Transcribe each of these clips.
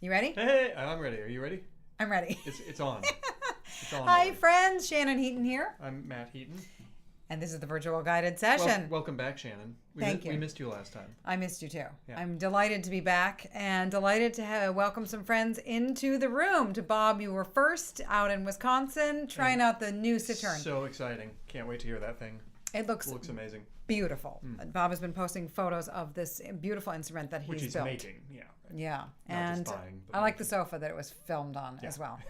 You ready? Hey, I'm ready. Are you ready? I'm ready. It's on. It's on. Hi, friends. Shannon Heaton here. I'm Matt Heaton. And this is the virtual guided session. Welcome back, Shannon. Thank you. We missed you last time. I missed you too. Yeah. I'm delighted to be back and delighted to welcome some friends into the room. To Bob, you were first out in Wisconsin trying out the new Citroen. So exciting. Can't wait to hear that thing. It looks amazing. Beautiful. Bob has been posting photos of this beautiful instrument that Which he's built. making, yeah. Yeah, Not and just buying, but I like making. the sofa that it was filmed on as well.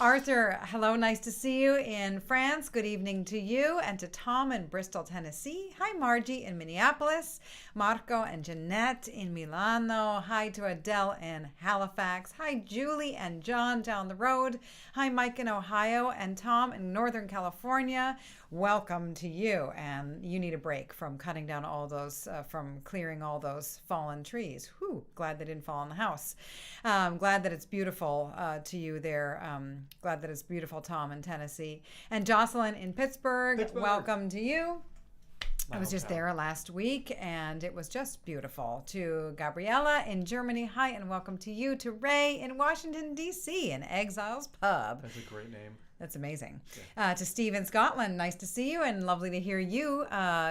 Arthur, hello, nice to see you in France. Good evening to you and to Tom in Bristol, Tennessee. Hi, Margie in Minneapolis. Marco and Jeanette in Milano. Hi to Adele in Halifax. Hi, Julie and John down the road. Hi, Mike in Ohio and Tom in Northern California. Welcome to you. And you need a break from cutting down all those, from clearing all those fallen trees. Whew, glad they didn't fall in the house. Glad that it's beautiful to you there. Glad that it's beautiful, Tom, in Tennessee. And Jocelyn in Pittsburgh. Welcome to you. I was just there last week, and it was just beautiful. To Gabriella in Germany, hi, and welcome to you. To Ray in Washington, D.C., in Exiles Pub. That's a great name. That's amazing. To Steve in Scotland, nice to see you and lovely to hear you.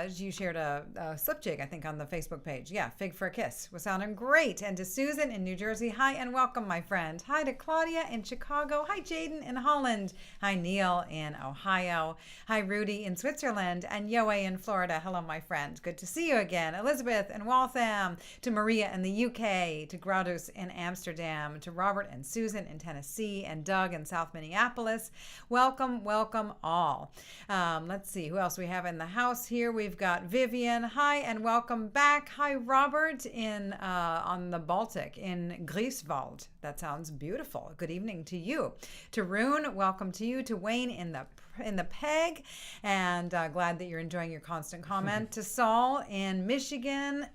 You shared a slip jig, I think, on the Facebook page. Yeah, Fig for a Kiss was sounding great. And to Susan in New Jersey, hi and welcome, my friend. Hi to Claudia in Chicago. Hi, Jaden in Holland. Hi, Neil in Ohio. Hi, Rudy in Switzerland. And Yoe in Florida. Hello, my friend. Good to see you again. Elizabeth in Waltham. To Maria in the UK. To Gradus in Amsterdam. To Robert and Susan in Tennessee. And Doug in South Minneapolis. Welcome, welcome all. Let's see who else we have in the house here. We've got Vivian. Hi and welcome back. Hi, Robert in on the Baltic in Grieswald. That sounds beautiful. Good evening to you. To Rune, welcome to you. To Wayne in the Peg, and glad that you're enjoying your constant comment. To Saul in Michigan,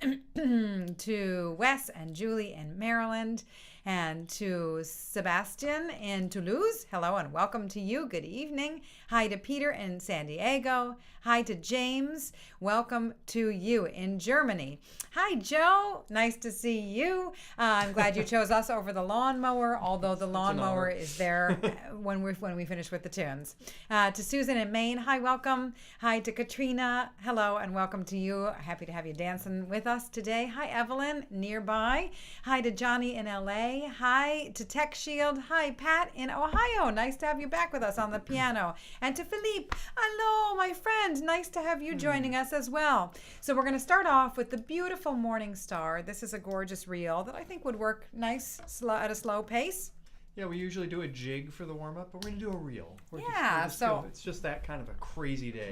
to Wes and Julie in Maryland, and to Sebastian in Toulouse. Hello and welcome to you. Good evening. Hi to Peter in San Diego. Hi to James. Welcome to you in Germany. Hi, Joe. Nice to see you. I'm glad you chose us over the lawnmower, although the lawnmower is there when we finish with the tunes. To Susan in Maine. Hi, welcome. Hi to Katrina. Hello and welcome to you. Happy to have you dancing with us today. Hi, Evelyn, nearby. Hi to Johnny in LA. Hi to Tech Shield. Hi, Pat in Ohio. Nice to have you back with us on the piano. And to Philippe. Hello, my friend. Nice to have you joining us as well. So we're going to start off with the beautiful Morning Star. This is a gorgeous reel that I think would work nice at a slow pace. Yeah, we usually do a jig for the warm-up, but we're going to do a reel. It's just that kind of a crazy day.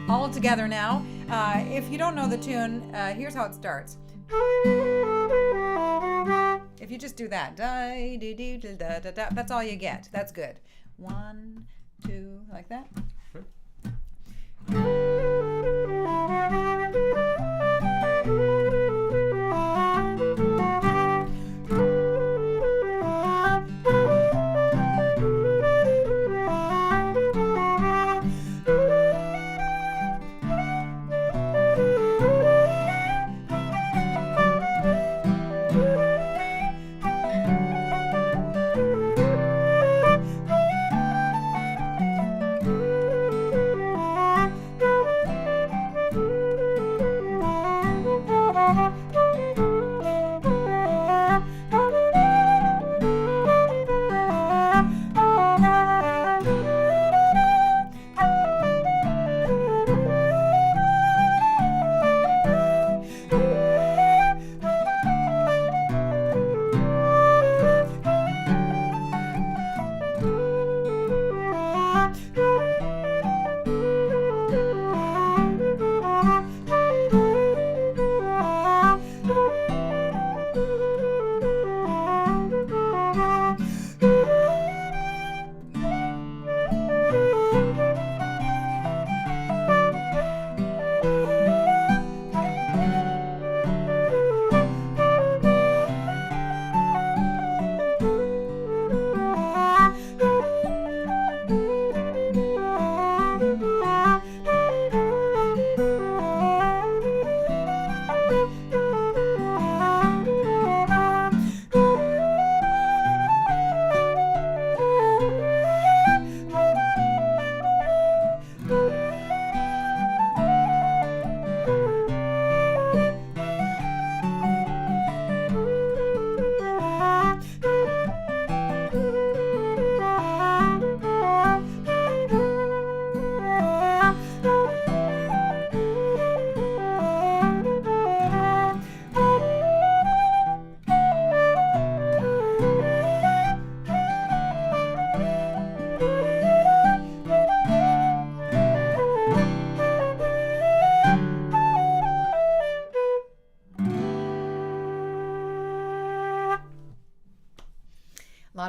All together now. If you don't know the tune, here's how it starts. If you just do that, that's all you get. That's good. 1, 2, like that.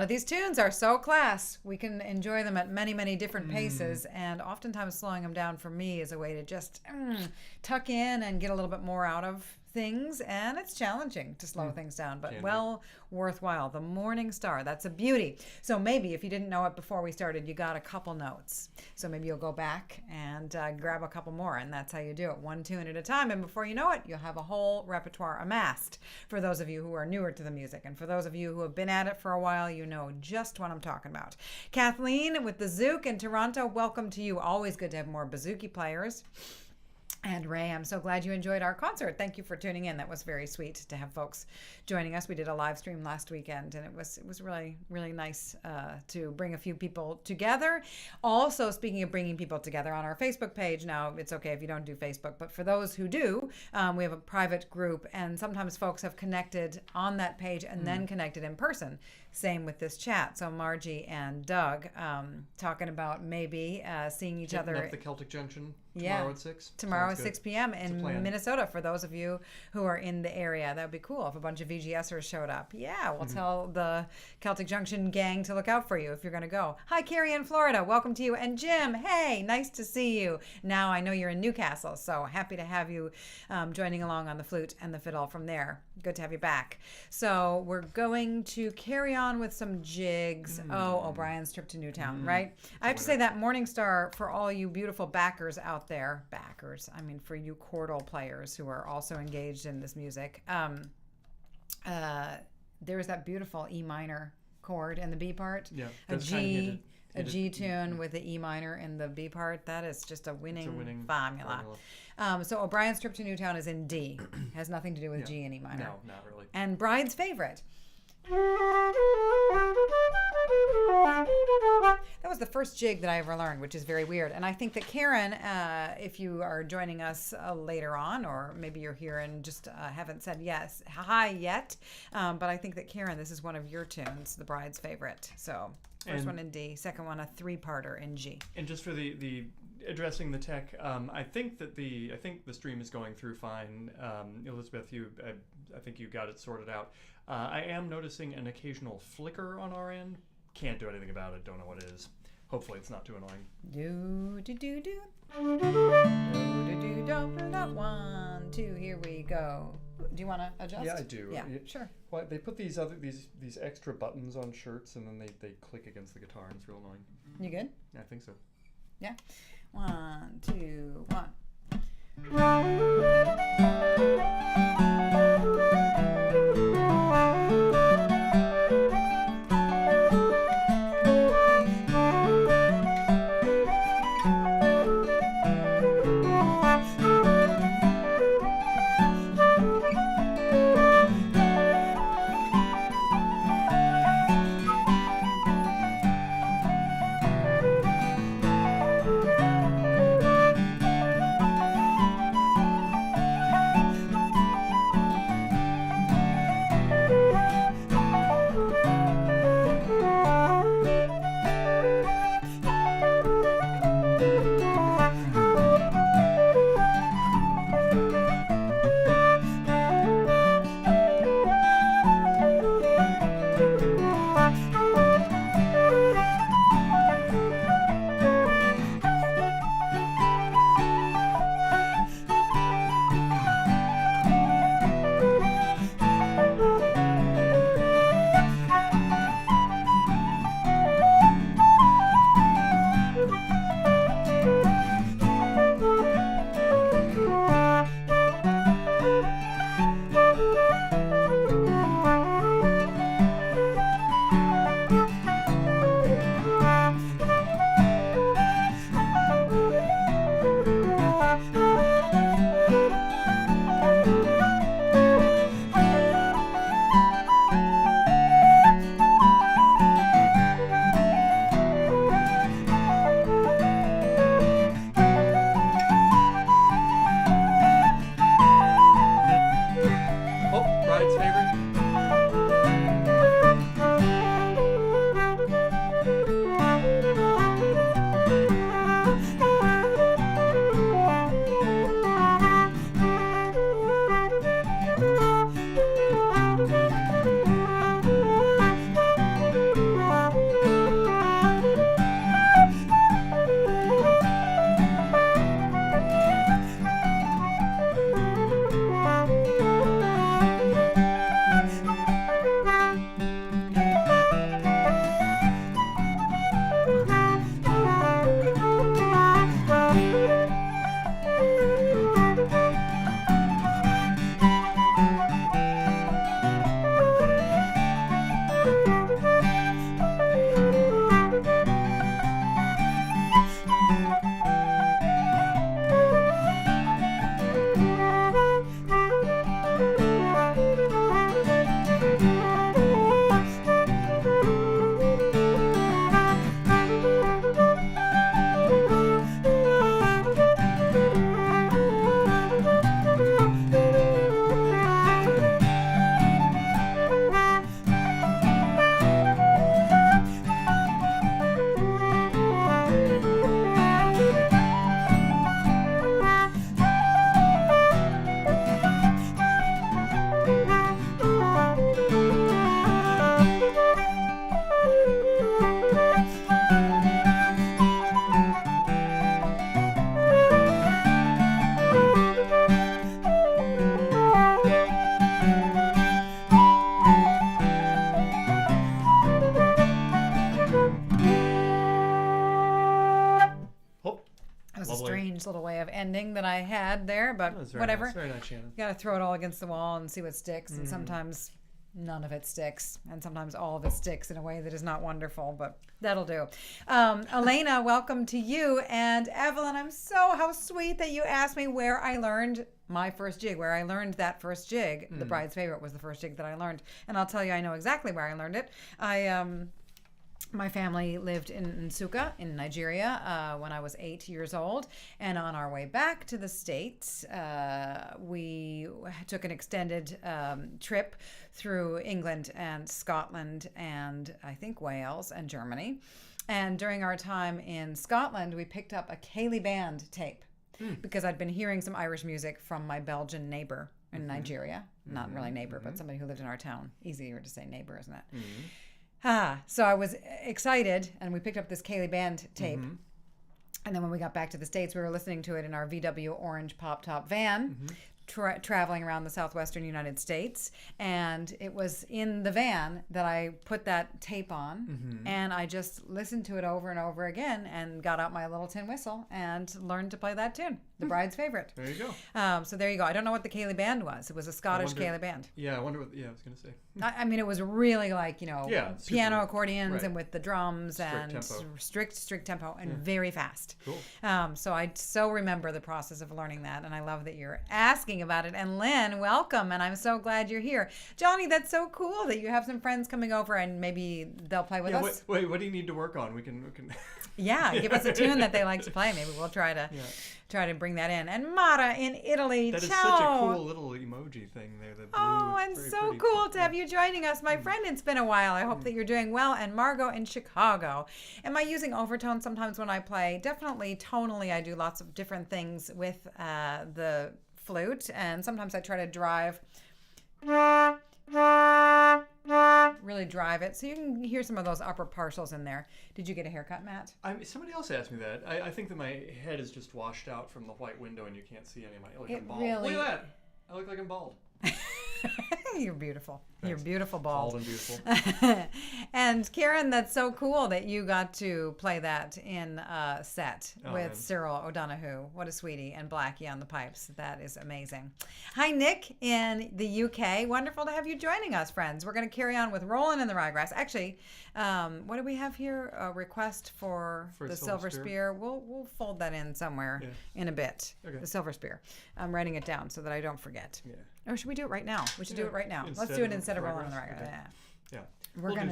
these tunes are so class. We can enjoy them at many, many different paces, and oftentimes slowing them down for me is a way to just tuck in and get a little bit more out of things, and it's challenging to slow things down, but worthwhile. The Morning Star, that's a beauty. So maybe if you didn't know it before we started, you got a couple notes. So maybe you'll go back and grab a couple more, and that's how you do it, one tune at a time. And before you know it, you'll have a whole repertoire amassed. For those of you who are newer to the music, and for those of you who have been at it for a while, you know just what I'm talking about. Kathleen with the Zouk in Toronto, welcome to you. Always good to have more bouzouki players. And Ray, I'm so glad you enjoyed our concert. Thank you for tuning in. That was very sweet to have folks joining us. We did a live stream last weekend, and it was really, really nice to bring a few people together. Also, speaking of bringing people together, on our Facebook page, now it's okay if you don't do Facebook, but for those who do, we have a private group, and sometimes folks have connected on that page and then connected in person. Same with this chat. So Margie and Doug talking about maybe seeing each other at the Celtic Junction tomorrow at 6. Tomorrow at 6 p.m. in Minnesota for those of you who are in the area. That would be cool if a bunch of VGSers showed up. Yeah, we'll tell the Celtic Junction gang to look out for you if you're going to go. Hi, Carrie in Florida. Welcome to you. And Jim, hey, nice to see you. Now I know you're in Newcastle, so happy to have you joining along on the flute and the fiddle from there. Good to have you back. So we're going to carry on with some jigs. Oh, O'Brien's trip to Newtown, right? I have to say that Morning Star, for all you beautiful backers out there, I mean for you chordal players who are also engaged in this music, there's that beautiful E minor chord in the B part. Yeah, a G tune with the E minor in the B part. That is just a winning formula. So O'Brien's trip to Newtown is in D. Has nothing to do with G and E minor. No, not really. And Bride's favorite. That was the first jig that I ever learned, which is very weird. And I think that Karen, if you are joining us later on, or maybe you're here and just haven't said hi yet, but I think that Karen, this is one of your tunes, the Bride's favorite. So first one in D, second one a 3-parter in G. And just for the addressing the tech, I think the stream is going through fine. Elizabeth, I think you got it sorted out. I am noticing an occasional flicker on our end. Can't do anything about it. Don't know what it is. Hopefully it's not too annoying. Do do do do. Do 1, 2. Here we go. Do you want to adjust? Yeah, I do. Yeah, sure. Well, they put these extra buttons on shirts, and then they click against the guitar, and it's real annoying. You good? I think so. Yeah. 1, 2, 1. strange little way of ending that I had there, but whatever. Nice. Very nice, Shannon. Got to throw it all against the wall and see what sticks, and sometimes none of it sticks, and sometimes all of it sticks in a way that is not wonderful, but that'll do. Elena, welcome to you. And Evelyn, how sweet that you asked me where I learned my first jig, where I learned that first jig. The Bride's Favorite was the first jig that I learned. And I'll tell you, I know exactly where I learned it. My family lived in Nsukka in Nigeria when I was 8 years old. And on our way back to the States, we took an extended trip through England and Scotland and I think Wales and Germany. And during our time in Scotland, we picked up a Ceilidh band tape because I'd been hearing some Irish music from my Belgian neighbor in Nigeria. Not really neighbor, but somebody who lived in our town. Easier to say neighbor, isn't it? So I was excited, and we picked up this Ceilidh band tape. And then when we got back to the States, we were listening to it in our VW orange pop-top van, traveling around the southwestern United States. And it was in the van that I put that tape on, and I just listened to it over and over again and got out my little tin whistle and learned to play that tune, The Bride's Favorite. There you go. So there you go. I don't know what the Ceilidh band was. It was a Scottish Ceilidh band. Yeah, I wonder what, I was going to say. I mean, it was really like, piano accordions and with the drums strict tempo and very fast. Cool. So I so remember the process of learning that, and I love that you're asking about it. And Lynn, welcome, and I'm so glad you're here. Johnny, that's so cool that you have some friends coming over and maybe they'll play with us. Wait, what do you need to work on? We can... Yeah, give us a tune that they like to play. Maybe we'll try to bring that in. And Mara in Italy. That is such a cool little emoji thing there. The blue, and so cool to have you joining us. My friend, it's been a while. I hope that you're doing well. And Margot in Chicago. Am I using overtones sometimes when I play? Definitely tonally, I do lots of different things with the flute. And sometimes I try to really drive it, so you can hear some of those upper partials in there. Did you get a haircut, Matt? Somebody else asked me that. I think that my head is just washed out from the white window and you can't see any of my... I'm bald. Really... Look at that. I look like I'm bald. You're beautiful. Thanks. You're beautiful, bald and beautiful. And Karen, that's so cool that you got to play that in a set with Cyril O'Donoghue. What a sweetie. And Blackie on the pipes. That is amazing. Hi, Nick in the UK. Wonderful to have you joining us, friends. We're going to carry on with Rollin' in the Ryegrass. Actually, what do we have here? A request for the Silver Spear. We'll fold that in somewhere in a bit. Okay. The Silver Spear. I'm writing it down so that I don't forget. Yeah. Or should we do it right now? We should do it right now. Let's do it instead of Rolling in the Ryegrass. Okay. Yeah. We'll do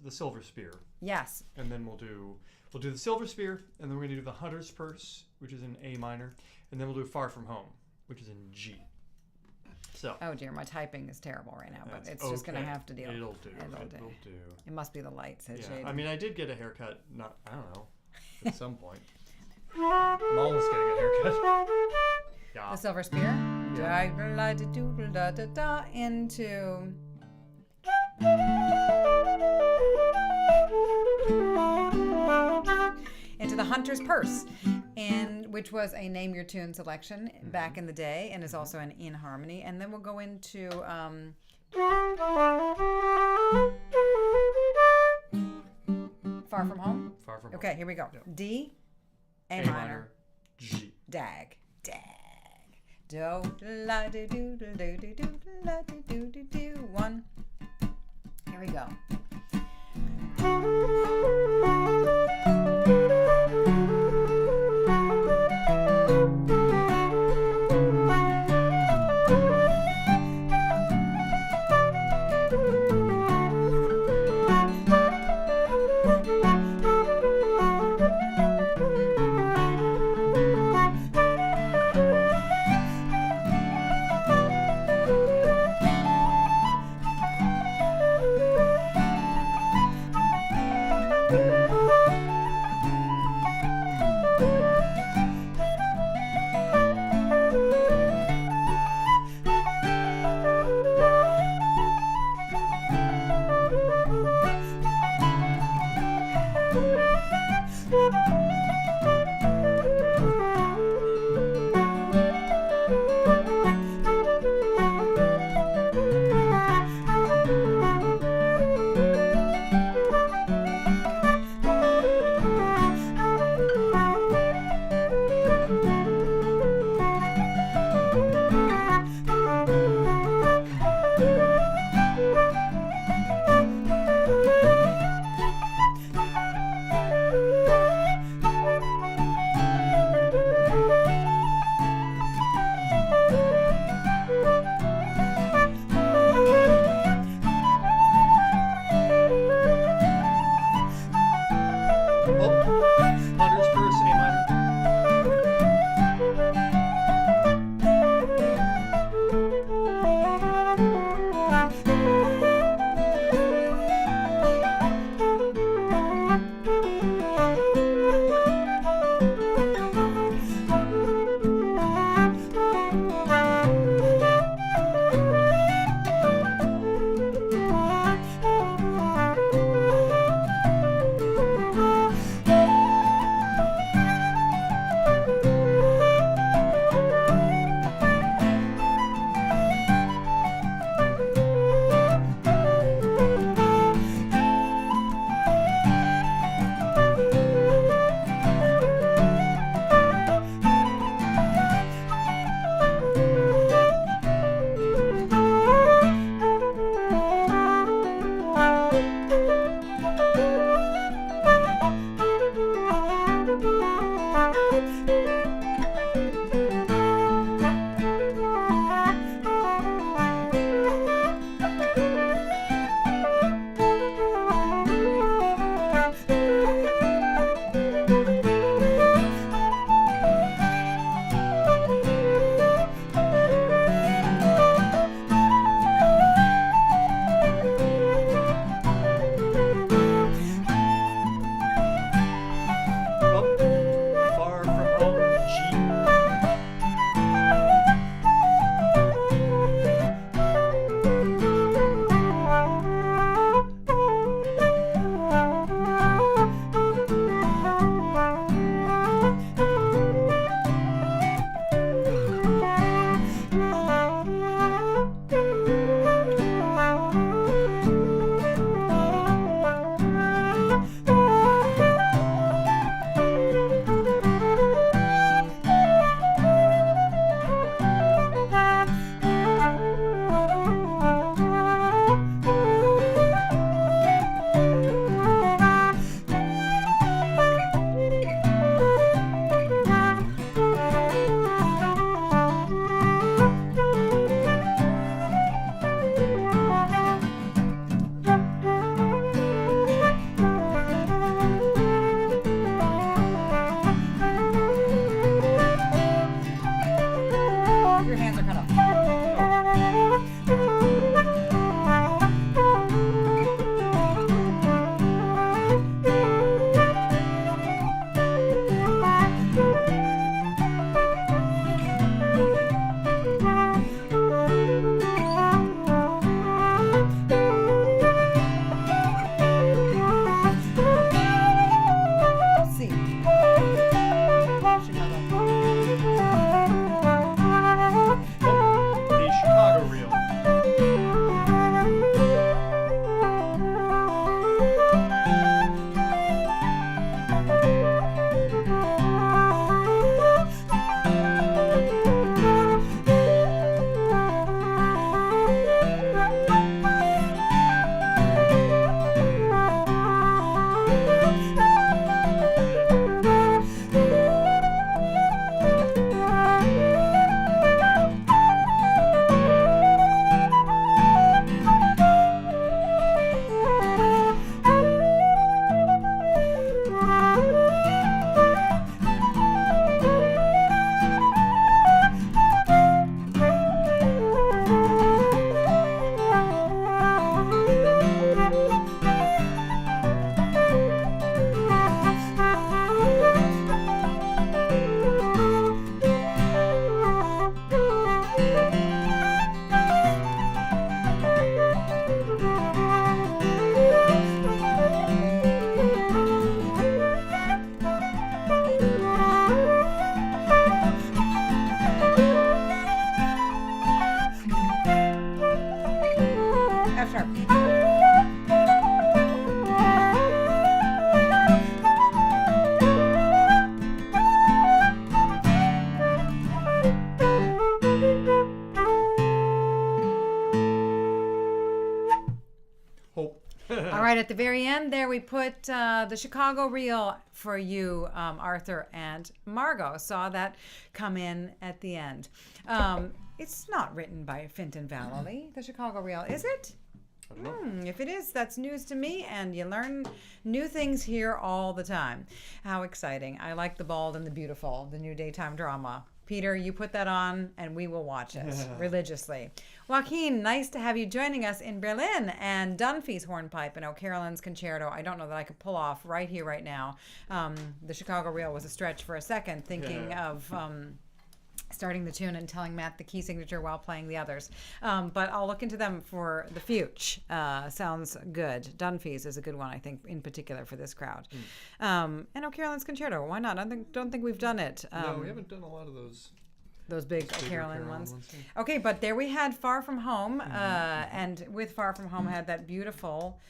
the Silver Spear. Yes. And then we'll do the Silver Spear, and then we're going to do the Hunter's Purse, which is in A minor, and then we'll do Far From Home, which is in G. So. Oh dear, my typing is terrible right now, but it's just going to have to deal. It'll do. It must be the lights. I mean, I did get a haircut. I don't know, at some point. I'm almost getting a haircut. Yeah. The Silver Spear. Into the Hunter's Purse, which was a Name Your Tune selection back in the day, and is also an In Harmony. And then we'll go into Far From Home. Far From Home. Okay, here we go. Yep. D, A minor, G, dag. Do la do do do do do do la do do do do 1. Here we go. Hunter's Curse, A minor. Far from home, G. Your hands are cut off. C. Chicago. The Chicago Reel. F sharp. Hope. All right, at the very end there, we put the Chicago Reel for you, Arthur and Margot. Saw that come in at the end. It's not written by Fintan Vallely, the Chicago Reel, is it? I don't know. If it is, that's news to me, and you learn new things here all the time. How exciting. I like The Bald and the Beautiful, the new daytime drama. Peter, you put that on, and we will watch it religiously. Joaquin, nice to have you joining us in Berlin. And Dunphy's Hornpipe and O'Carolyn's Concerto. I don't know that I could pull off right here, right now. The Chicago Reel was a stretch for a second, thinking of starting the tune and telling Matt the key signature while playing the others. But I'll look into them for the future. Sounds good. Dunphy's is a good one, I think, in particular for this crowd. And O'Carolyn's Concerto. Why not? I don't think we've done it. No, we haven't done a lot of those big O'Carolyn ones. Okay, but there we had Far From Home. And with Far From Home, I had that beautiful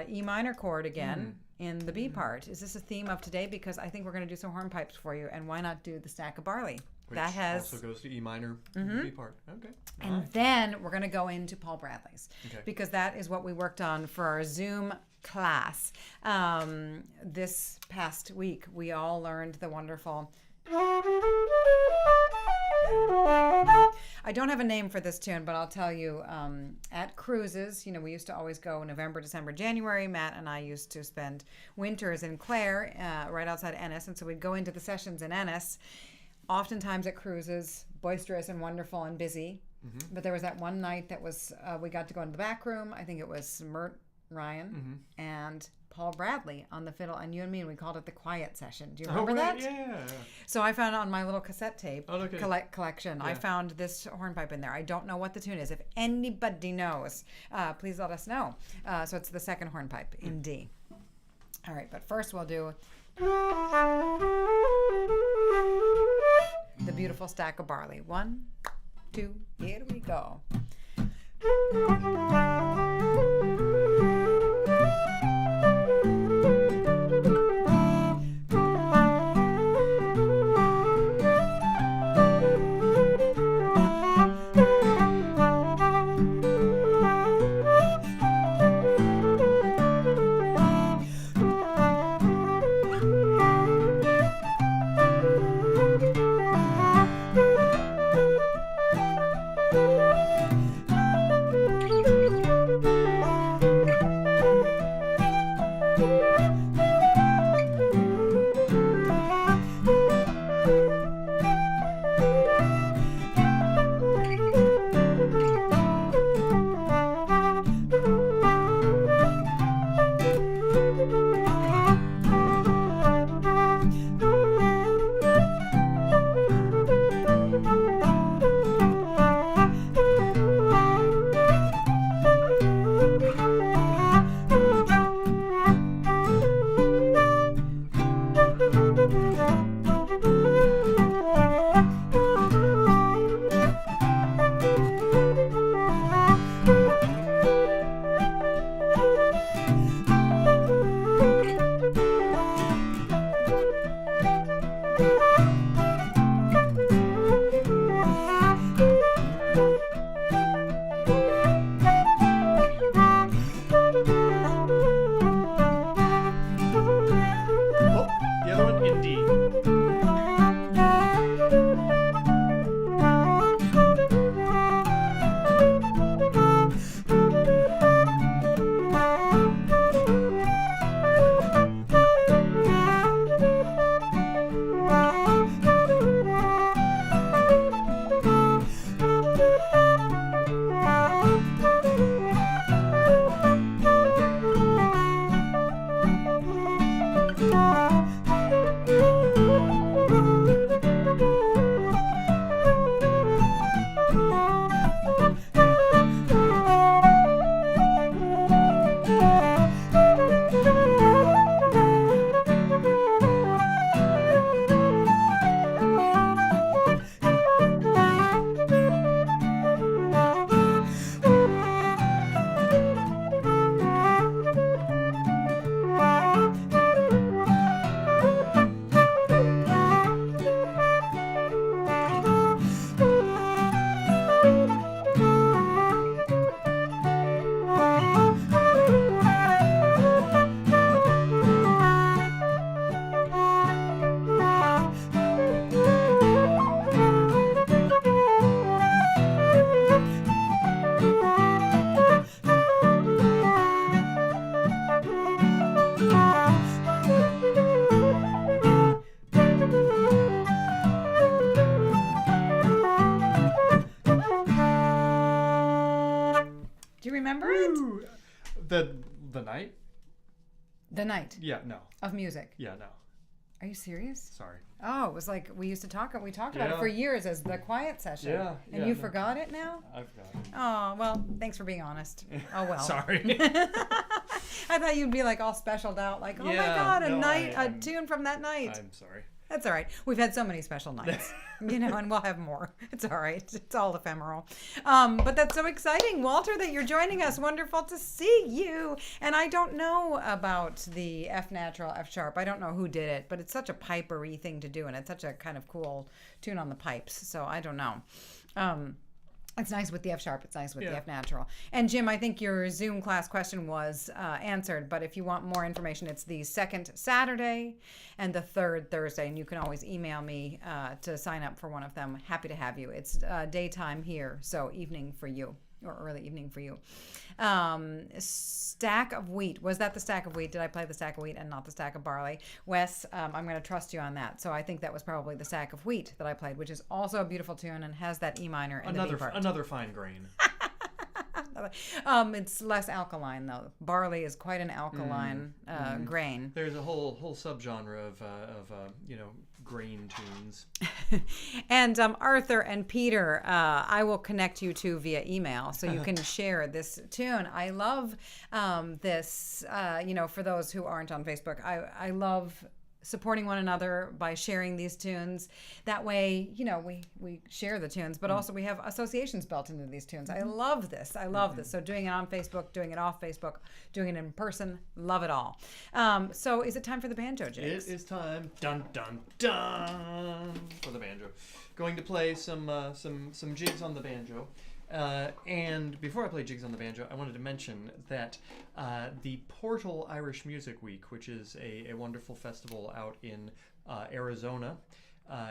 E minor chord again. In the B part. Is this a theme of today? Because I think we're going to do some hornpipes for you, and why not do the Stack of Barley? Which that has also goes to E minor, B part. Okay. And then we're going to go into Paul Bradley's, because that is what we worked on for our Zoom class. This past week, we all learned the wonderful... I don't have a name for this tune, but I'll tell you, at cruises, we used to always go November, December, January. Matt and I used to spend winters in Clare, right outside Ennis, and so we'd go into the sessions in Ennis, oftentimes at cruises, boisterous and wonderful and busy. But there was that one night that was, we got to go into the back room. I think it was Mert Ryan and Paul Bradley on the fiddle, and you and me, and we called it the quiet session. Do you remember that? Yeah. So I found on my little cassette tape collection, Yeah. I found this hornpipe in there. I don't know what the tune is. If anybody knows, please let us know. So it's the second hornpipe in D. All right, but first we'll do the beautiful Stack of Barley. 1, 2, here we go. The night? The night Yeah, no. of music. Yeah, no. Are you serious? Sorry. Oh, it was like we talked about it Yeah. for years as the quiet session. Yeah, And yeah, you no. forgot it now? I forgot. Oh, well, thanks for being honest. Oh, well. Sorry. I thought you'd be like all specialed out, like, oh my Yeah, God, no, a tune from that night. I'm sorry. That's all right. We've had so many special nights, and we'll have more. It's all right. It's all ephemeral. But that's so exciting, Walter, that you're joining us. Wonderful to see you. And I don't know about the F natural, F sharp. I don't know who did it, but it's such a pipery thing to do, and it's such a kind of cool tune on the pipes. So I don't know. It's nice with the F sharp. It's nice with the F natural. And Jim, I think your Zoom class question was answered. But if you want more information, it's the second Saturday and the third Thursday. And you can always email me to sign up for one of them. Happy to have you. It's daytime here, so evening for you, or early evening for you. Stack of wheat. Was that the stack of wheat? Did I play the stack of wheat and not the stack of barley? Wes, I'm going to trust you on that. So I think that was probably the stack of wheat that I played, which is also a beautiful tune and has that E minor in the B part. Another fine grain. It's less alkaline though. Barley is quite an alkaline grain. There's a whole subgenre of grain tunes. And Arthur and Peter, I will connect you two via email so you can share this tune. I love this. For those who aren't on Facebook, I love supporting one another by sharing these tunes. That way, we share the tunes, but also we have associations built into these tunes. I love this. I love this. So doing it on Facebook, doing it off Facebook, doing it in person, love it all. So is it time for the banjo, Jigs? It is time, dun dun dun, for the banjo. Going to play some jigs on the banjo. And before I play jigs on the banjo, I wanted to mention that the Portal Irish Music Week, which is a wonderful festival out in Arizona,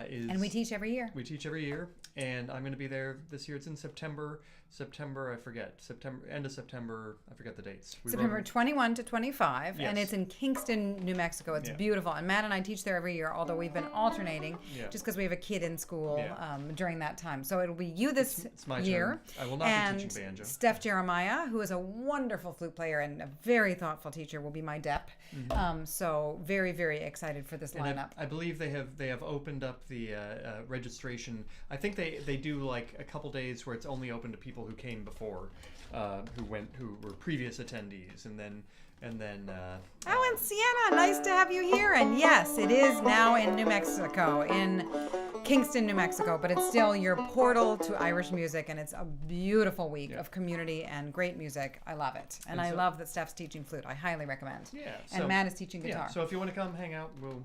is... And we teach every year. We teach every year, and I'm going to be there this year. It's in September, I forget. End of September, I forget the dates. September 21 to 25, Yes. and it's in Kingston, New Mexico. It's beautiful. And Matt and I teach there every year, although we've been alternating just because we have a kid in school during that time. So it'll be you this it's my year. Turn. I will not be teaching banjo. Steph Jeremiah, who is a wonderful flute player and a very thoughtful teacher, will be my dep. So very, very excited for this lineup. I believe they have opened up the registration. I think they do like a couple days where it's only open to people who came before, who were previous attendees, and then. And Sienna, nice to have you here. And yes, it is now in New Mexico, in Kingston, New Mexico, but it's still your portal to Irish music, and it's a beautiful week of community and great music. I love it. And I love that Steph's teaching flute. I highly recommend. Yeah. And Matt is teaching guitar. Yeah, so if you want to come hang out, we'll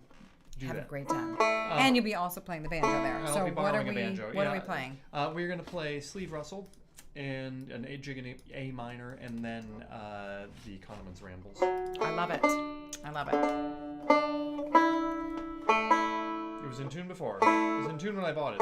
do have that. a great time. And you'll be also playing the banjo there. I'll So be borrowing a banjo. What are we playing? We're going to play Slieve Russell and an A jig and A minor, and then the Connaughtman's Rambles. I love it. I love it. It was in tune before. It was in tune when I bought it.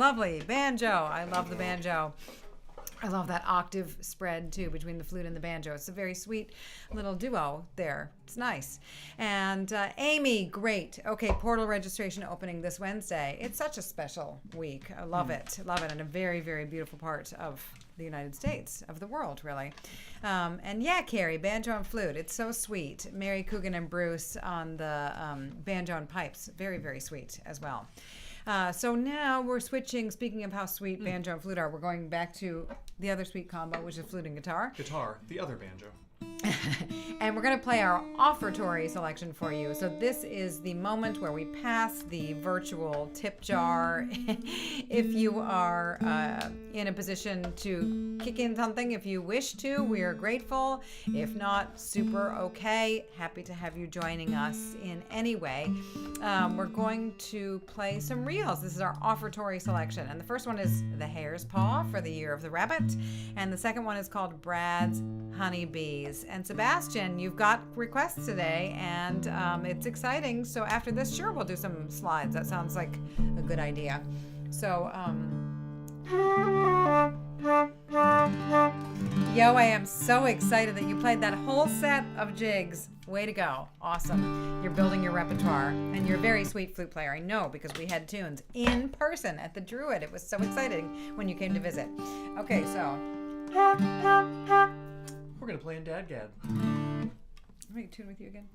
lovely. Banjo. I love the banjo. I love that octave spread, too, between the flute and the banjo. It's a very sweet little duo there. It's nice. And Amy, great. Okay, portal registration opening this Wednesday. It's such a special week. I love it. Love it. And a very, very beautiful part of the United States, of the world, really. And yeah, Carrie, banjo and flute. It's so sweet. Mary Coogan and Bruce on the banjo and pipes. Very, very sweet as well. So now we're switching, speaking of how sweet banjo and flute are, we're going back to the other sweet combo, which is flute and guitar. Guitar, the other banjo. And we're going to play our Offertory selection for you. So this is the moment where we pass the virtual tip jar. If you are in a position to kick in something, if you wish to, we are grateful. If not, super okay. Happy to have you joining us in any way. We're going to play some reels. This is our Offertory selection. And the first one is The Hare's Paw for the Year of the Rabbit. And the second one is called Brad's Honeybees. And Sebastian, you've got requests today, and it's exciting. So after this, sure, we'll do some slides. That sounds like a good idea. So, yo, I am so excited that you played that whole set of jigs. Way to go. Awesome. You're building your repertoire, and you're a very sweet flute player. I know, because we had tunes in person at the Druid. It was so exciting when you came to visit. Okay, so... We're going to play in Dadgad. Let me tune with you again.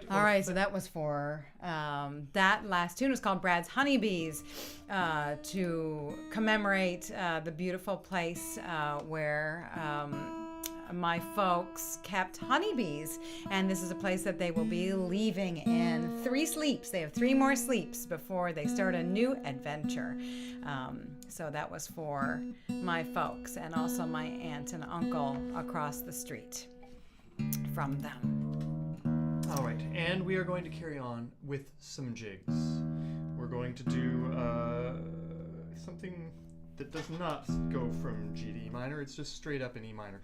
All right, so that was for that last tune was called Brad's Honeybees to commemorate the beautiful place where my folks kept honeybees, and this is a place that they will be leaving in 3 sleeps. They have 3 more sleeps before they start a new adventure. So that was for my folks and also my aunt and uncle across the street from them. All right, and we are going to carry on with some jigs. We're going to do something that does not go from G to E minor. It's just straight up in E minor.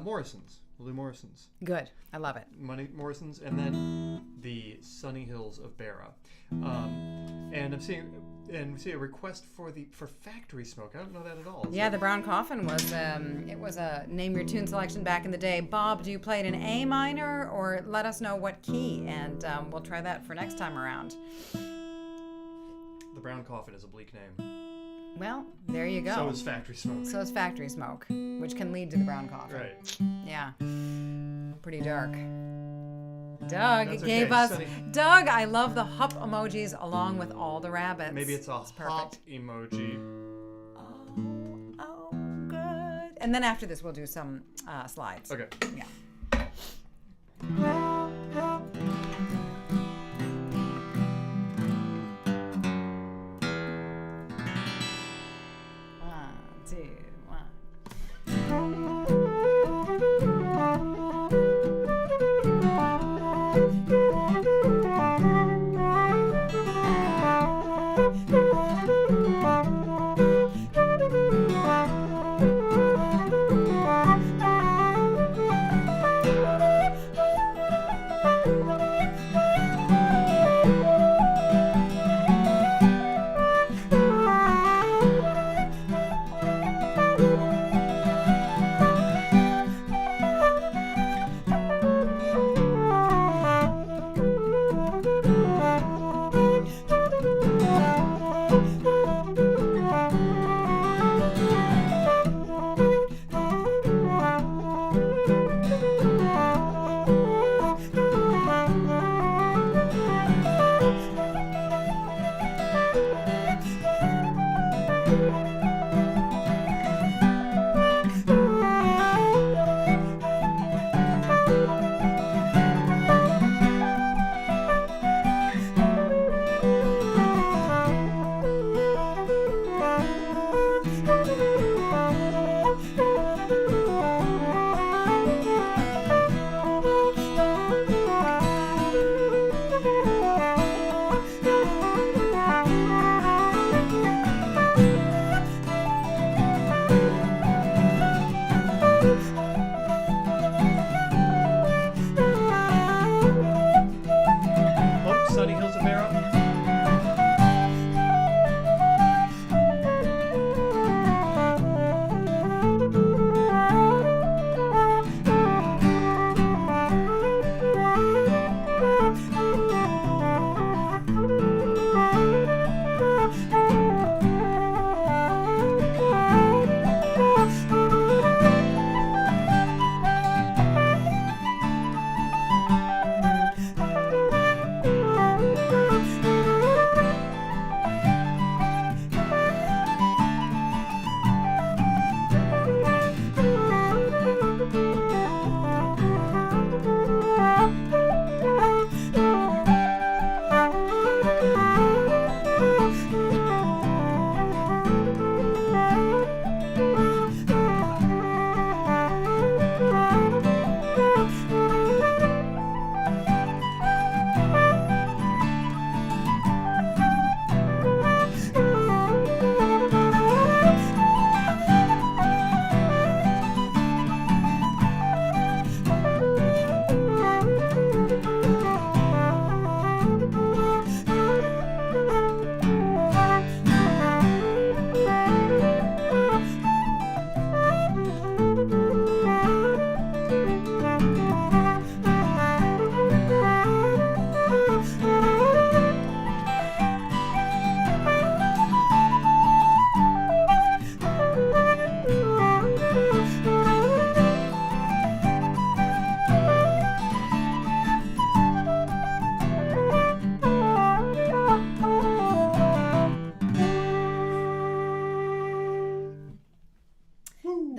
Morrison's. We'll do Morrison's. Good. I love it. Morrison's, and then the Sunny Hills of Beara. And I'm seeing a request for Factory Smoke. I don't know that at all. Yeah, the Brown Coffin was it was a name your tune selection back in the day. Bob, do you play it in A minor, or let us know what key, and we'll try that for next time around. The Brown Coffin is a bleak name. Well, there you go. So is Factory Smoke. So is Factory Smoke, which can lead to the Brown Coffin. Right. Yeah. Pretty dark. Doug That's gave okay, us... Sunny. Doug, I love the hup emojis along with all the rabbits. Maybe it's a perfect. hop emoji. Oh, good. And then after this, we'll do some slides. Okay. Yeah.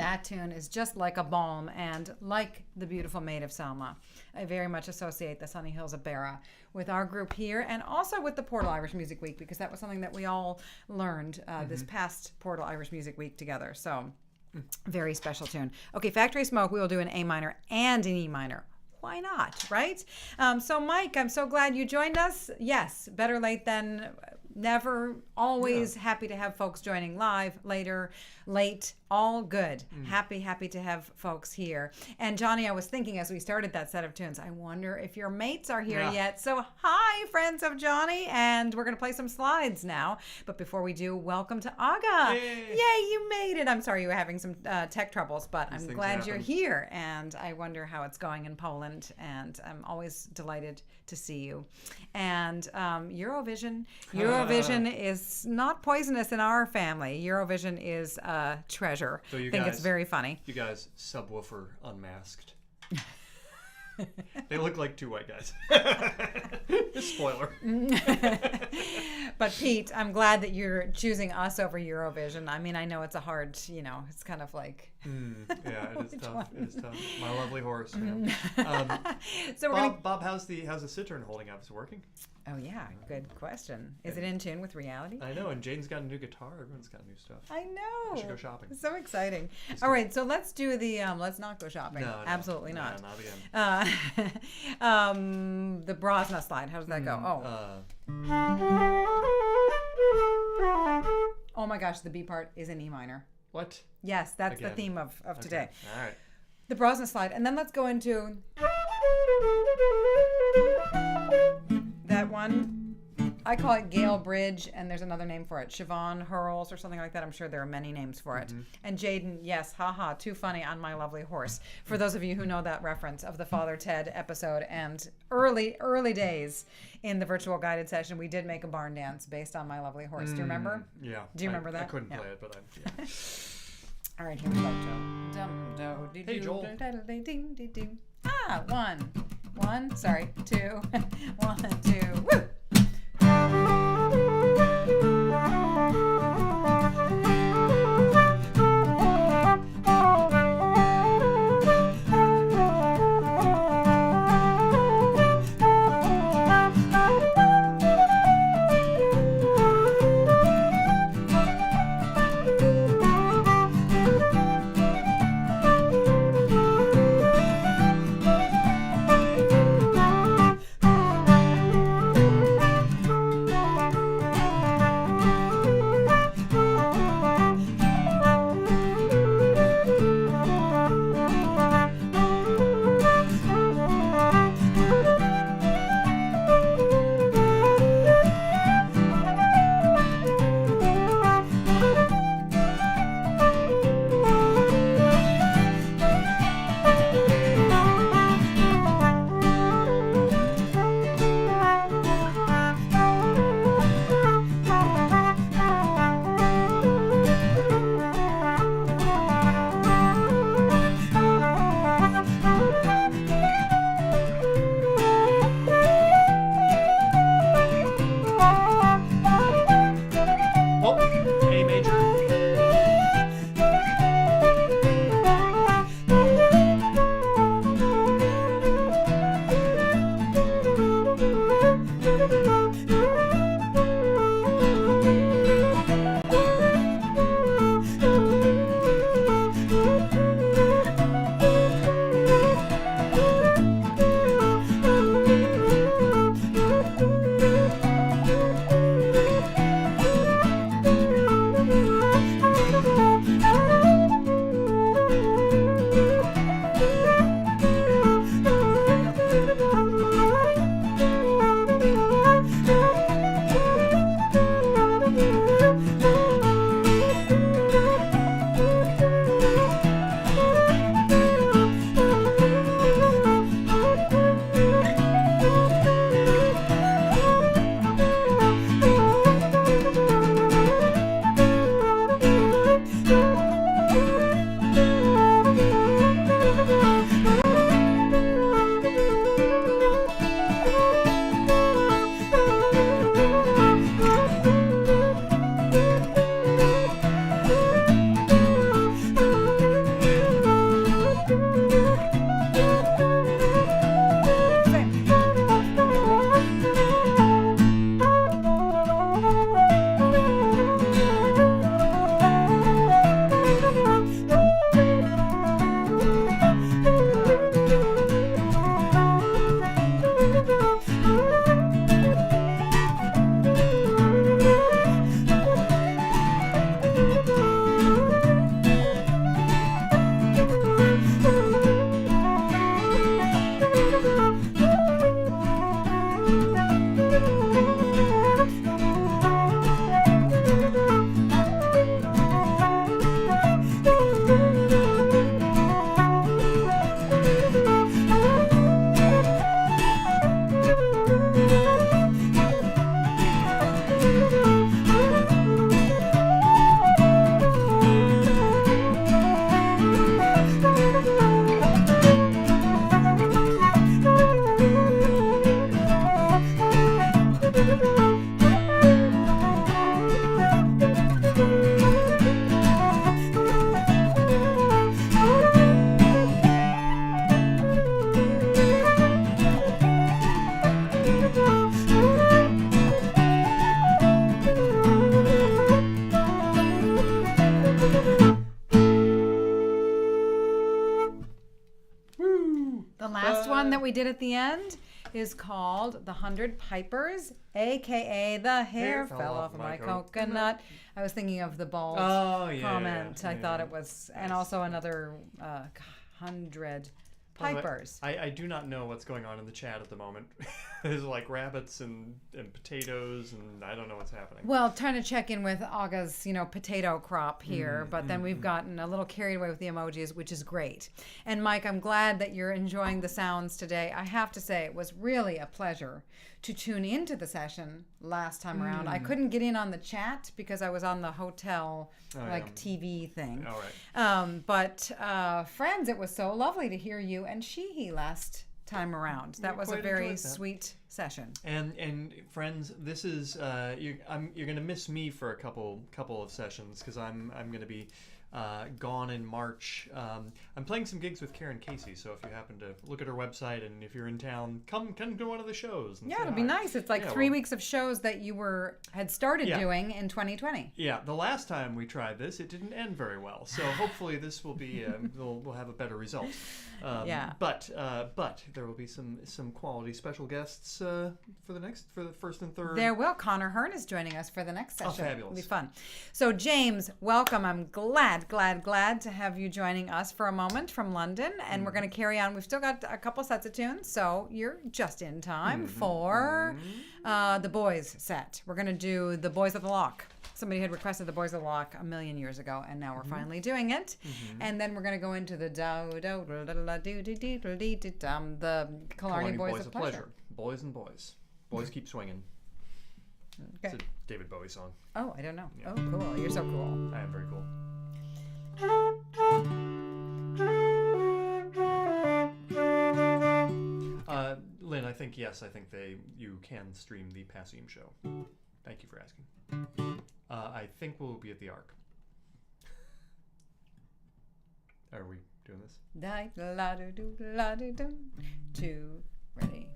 That tune is just like a balm, and like the beautiful Maid of Selma, I very much associate the Sunny Hills of Beara with our group here, and also with the Portal Irish Music Week, because that was something that we all learned this past Portal Irish Music Week together. So very special tune. Okay, Factory Smoke, we will do an A minor and an E minor. Why not, right? So Mike, I'm so glad you joined us. Yes, better late than never. Always happy to have folks joining live, later, late, all good. Happy to have folks here. And Johnny, I was thinking as we started that set of tunes, I wonder if your mates are here yet. So hi, friends of Johnny, and we're going to play some slides now. But before we do, welcome to Aga. Yay, you made it. I'm sorry you were having some tech troubles, but I'm glad you're here. And I wonder how it's going in Poland, and I'm always delighted to see you. And Eurovision is not poisonous in our family. Eurovision is a treasure. So I think it's very funny. You guys, subwoofer unmasked. They look like two white guys. Spoiler. But Pete, I'm glad that you're choosing us over Eurovision. I mean, I know it's a hard, it's kind of like... yeah, it is tough. It is tough. My lovely horse, man. So we're Bob, how's the cittern holding up? Is it working? Oh yeah, good question. Is it in tune with reality? I know, and Jane's got a new guitar. Everyone's got new stuff. I know. We should go shopping. So exciting. All right, so let's do the let's not go shopping. No, absolutely not. No, not again. The Brosna slide. How does that go? Oh my gosh, the B part is in E minor. What? Yes, that's the theme of today. All right. The Brosna slide, and then let's go into that one. I call it Gale Bridge, and there's another name for it, Siobhan Hurls or something like that. I'm sure there are many names for it. And Jaden, yes, haha, too funny on my lovely horse. For those of you who know that reference of the Father Ted episode and early days in the virtual guided session, we did make a barn dance based on my lovely horse. Do you remember? Yeah. Do you remember that? I couldn't play it, but yeah. All right, here we go. Hey, Joel. One, sorry, two, 1, 2, woo! The last one that we did at the end is called The 100 Pipers, a.k.a. The Hare Fell Off of My Coconut. I was thinking of the bald comment. I thought it was, and also another 100 Pipers. I do not know what's going on in the chat at the moment. There's like rabbits and potatoes, and I don't know what's happening. Well, trying to check in with Aga's, potato crop here, but then we've gotten a little carried away with the emojis, which is great. And Mike, I'm glad that you're enjoying the sounds today. I have to say, it was really a pleasure to tune into the session last time around. I couldn't get in on the chat because I was on the hotel TV thing. All right. But friends, it was so lovely to hear you and Sheehy last time around. That was a very sweet session. And friends, this is you're gonna miss me for a couple of sessions because I'm gonna be gone in March. I'm playing some gigs with Karen Casey, so if you happen to look at her website and if you're in town, come to one of the shows. And it'll be nice. It's like 3 weeks of shows that you had started doing in 2020. Yeah, the last time we tried this, it didn't end very well. So hopefully this will be we'll have a better result. But there will be some quality special guests for the first and third. There will. Connor Hearn is joining us for the next session. Oh, fabulous! It'll be fun. So James, welcome. I'm glad to have you joining us for a moment from London, and we're going to carry on. We've still got a couple sets of tunes, so you're just in time for the boys set. We're going to do the Boys of the Lough. Somebody had requested the Boys of the Lough a million years ago, and now we're finally doing it. And then we're going to go into the Killarney Boys of Pleasure. Boys and boys. Boys keep swinging. Okay. It's a David Bowie song. Oh, I don't know. Yeah. Oh, cool. You're so cool. I am very cool. Lynn, I think you can stream the Passim show. Thank you for asking. I think we'll be at the Ark. Are we doing this? Two, ready.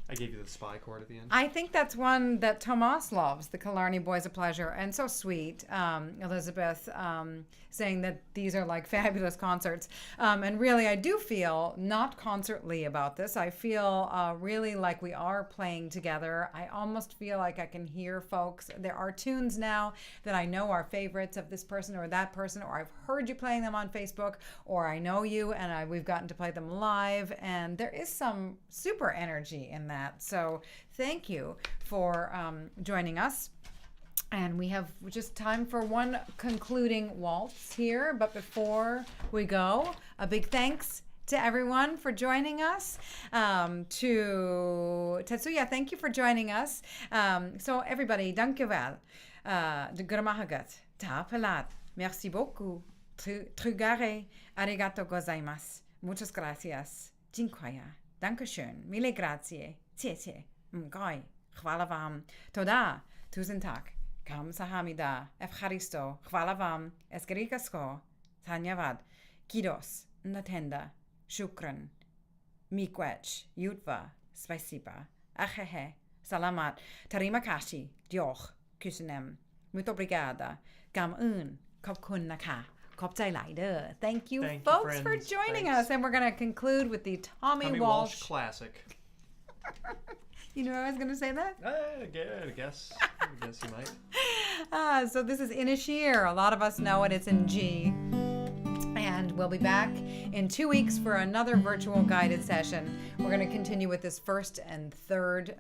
I gave you the spy chord at the end. I think that's one that Tomas loves, the Killarney Boys of Pleasure, and so sweet. Elizabeth saying that these are like fabulous concerts. And really, I do feel not concertly about this. I feel really like we are playing together. I almost feel like I can hear folks. There are tunes now that I know are favorites of this person or that person, or I've heard you playing them on Facebook, or I know you and we've gotten to play them live. And there is some super energy in that. So thank you for joining us. And we have just time for one concluding waltz here. But before we go, a big thanks to everyone for joining us. To Tetsuya, thank you for joining us. So everybody, dankjewel. De gramahagat, ta pelat. Merci beaucoup. Trugare, arigato gozaimasu. Muchas gracias. Dziękuję. Dankeschön. Mille grazie. Ciecie. Mgai. Chwala wam. Toda. Tusen tak. Kamsahamida. Efcharisto. Chwala wam. Esgerikasko. Tanyavad. Kidos. Natenda. Shukran. Mikwech. Yutva. Spasiba. Achehe. Salamat. Tarimakashi. Dioch. Kusunem. Muito obrigada. Gamun. Khobkun naka. Thank you, folks, for joining us. And we're going to conclude with the Tommy Walsh classic. You knew I was going to say that? I guess you might. So this is Inisheer. A lot of us know it. It's in G. And we'll be back in 2 weeks for another virtual guided session. We're going to continue with this first and third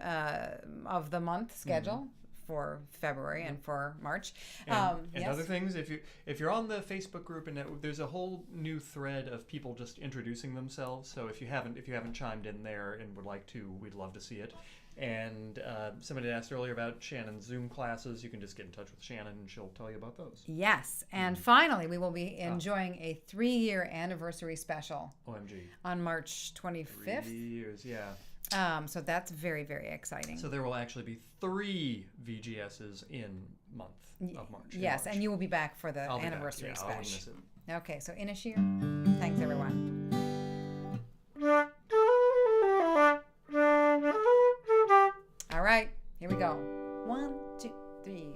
of the month schedule. For February and for March, and yes. Other things. If you're on the Facebook group, and there's a whole new thread of people just introducing themselves. So if you haven't chimed in there and would like to, we'd love to see it. And somebody asked earlier about Shannon's Zoom classes. You can just get in touch with Shannon, and she'll tell you about those. Yes, and finally, we will be enjoying a 3-year anniversary special. OMG. On March 25th. 3 years, yeah. So that's very, very exciting. So there will actually be 3 VGSs in month of March. Yes, and you will be back for the anniversary special. I won't miss it. Okay, so Inisheer, thanks everyone. All right, here we go. 1, 2, 3,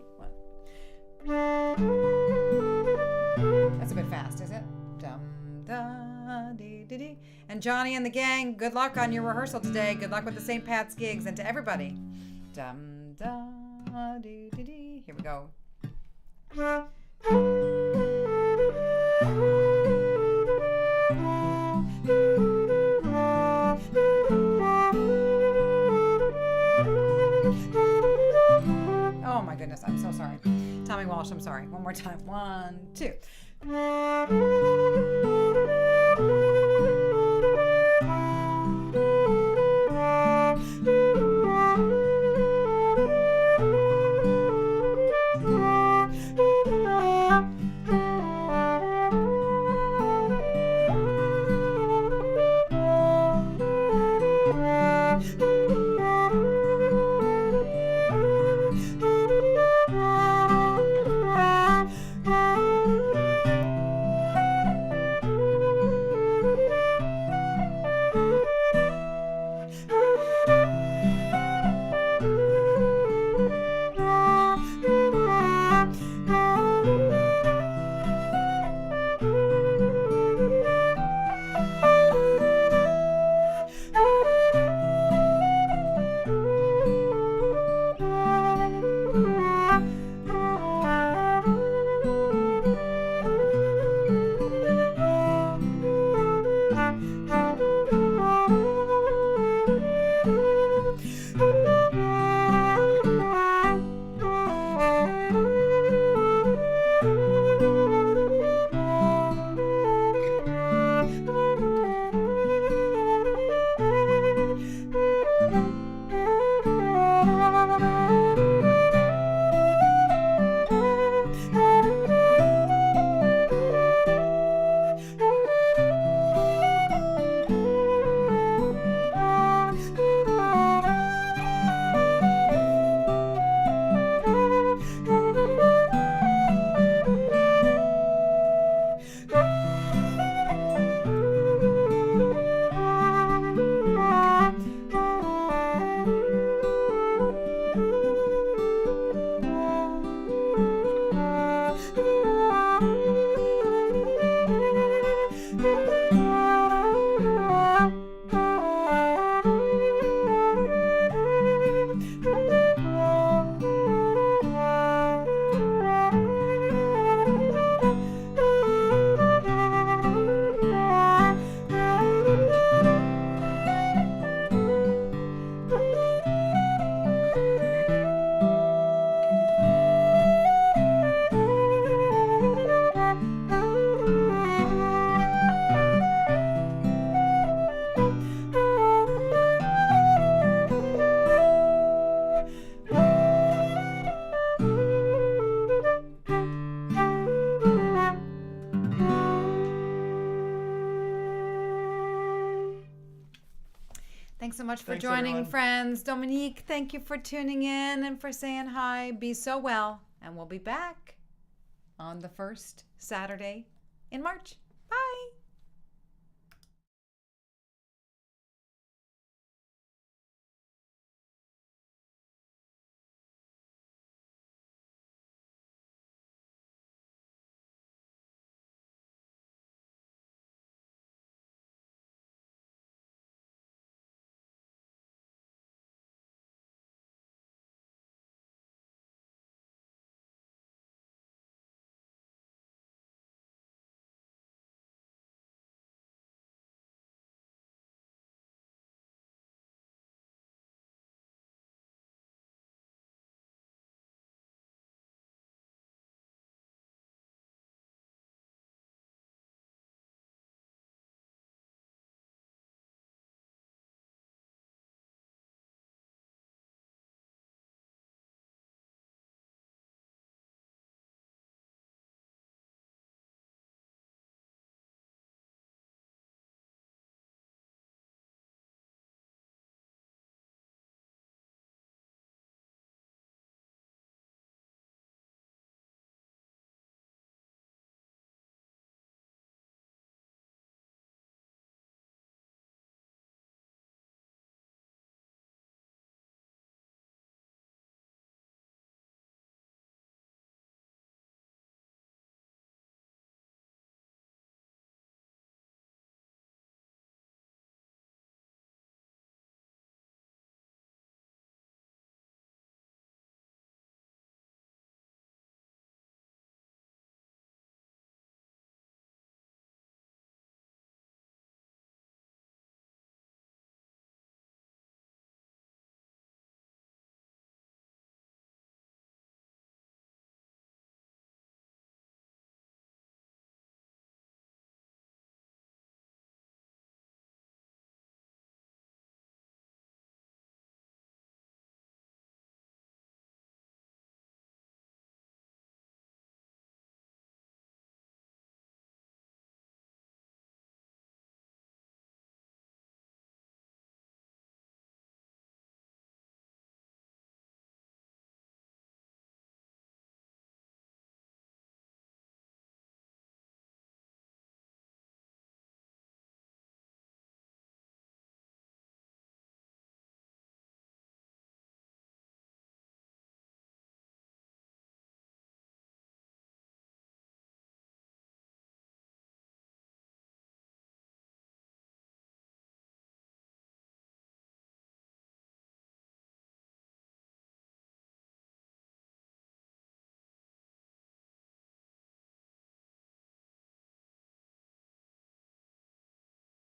1. That's a bit fast, is it? Dum da dee dee dee. And Johnny and the gang, good luck on your rehearsal today. Good luck with the St. Pat's gigs. And to everybody, dum da dee dee dee. Here we go. Oh my goodness, I'm so sorry. Tommy Walsh, I'm sorry. One more time. 1, 2. Thanks so much for Thanks, joining, everyone. friends. Dominique, thank you for tuning in and for saying hi. Be so well. And we'll be back on the first Saturday in March.